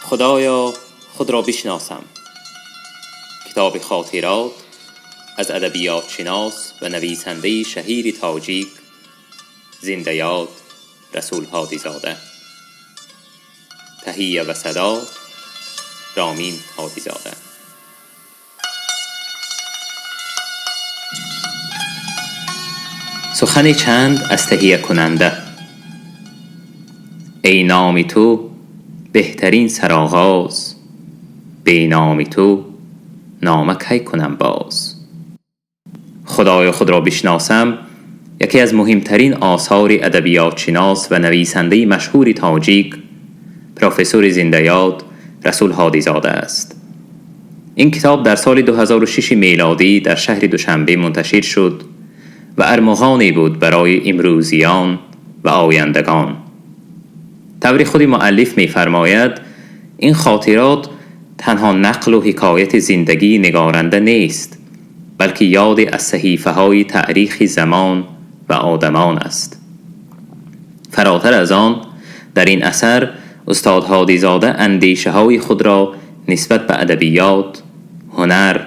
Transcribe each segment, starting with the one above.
خدایا خود را بشناسم. کتاب خاطرات از ادبیات شناس و نویسنده شهیر تاجیک زنده یاد رسول هادی زاده. تهیه و صدا رامین هادی زاده. سخن چند از تهیه کننده. ای نام تو بهترین سرآغاز، به نام تو نامه کی کنم باز. خدایا خود را بشناسم یکی از مهمترین آثار ادبیات شناس و نویسنده مشهور تاجیک پروفسور زنده یاد رسول هادی زاده است. این کتاب در سال 2006 میلادی در شهر دوشنبه منتشر شد و ارمغانی بود برای امروزیان و آیندگان. طور خود مؤلف می فرماید این خاطرات تنها نقل و حکایت زندگی نگارنده نیست، بلکه یاد از صحیفه های تاریخ زمان و آدمان است. فراتر از آن، در این اثر استاد هادی زاده اندیشه های خود را نسبت به ادبیات، هنر،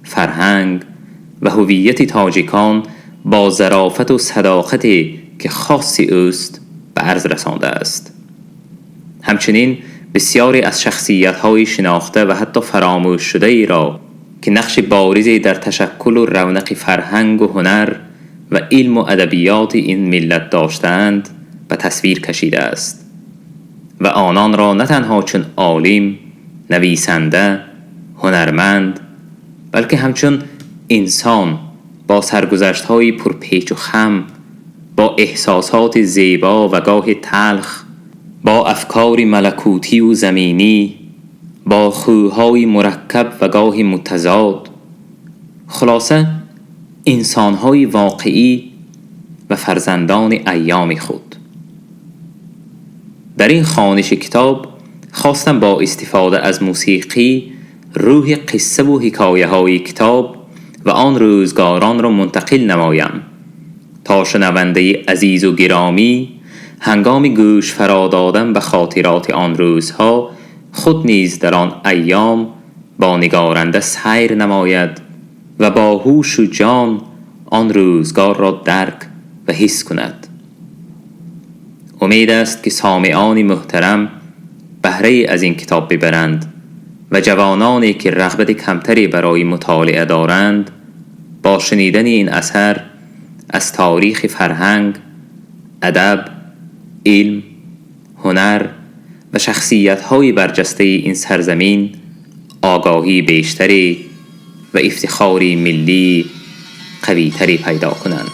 فرهنگ و هویت تاجیکان با ظرافت و صداقتی که خاصی اوست به عرض رسانده است. همچنین بسیاری از شخصیت‌های شناخته و حتی فراموش شده ای را که نقش بارزی در تشکل و رونق فرهنگ و هنر و علم و ادبیات این ملت داشتند به تصویر کشیده است و آنان را نه تنها چون عالم، نویسنده، هنرمند، بلکه همچون انسان با سرگذشت‌های پرپیچ و خم، با احساسات زیبا و گاه تلخ، با افکار ملکوتی و زمینی، با خوهای مرکب و گاه متضاد، خلاصه انسان‌های واقعی و فرزندان ایام خود. در این خوانش کتاب خواستم با استفاده از موسیقی روح قصه و حکایه‌های کتاب و آن روزگاران را منتقل نمایم تا شنونده عزیز و گرامی هنگام گوش فرا دادن به خاطرات آن روزها خود نیز در آن ایام با نگارنده سیر نماید و با هوش و جان آن روزگار را درک و حس کند. امید است که سامعان محترم بهره از این کتاب ببرند و جوانانی که رغبت کمتری برای مطالعه دارند با شنیدن این اثر از تاریخ فرهنگ، ادب، علم، هنر و شخصیت‌های برجسته این سرزمین آگاهی بیشتری و افتخاری ملی قوی‌تری پیدا کنند.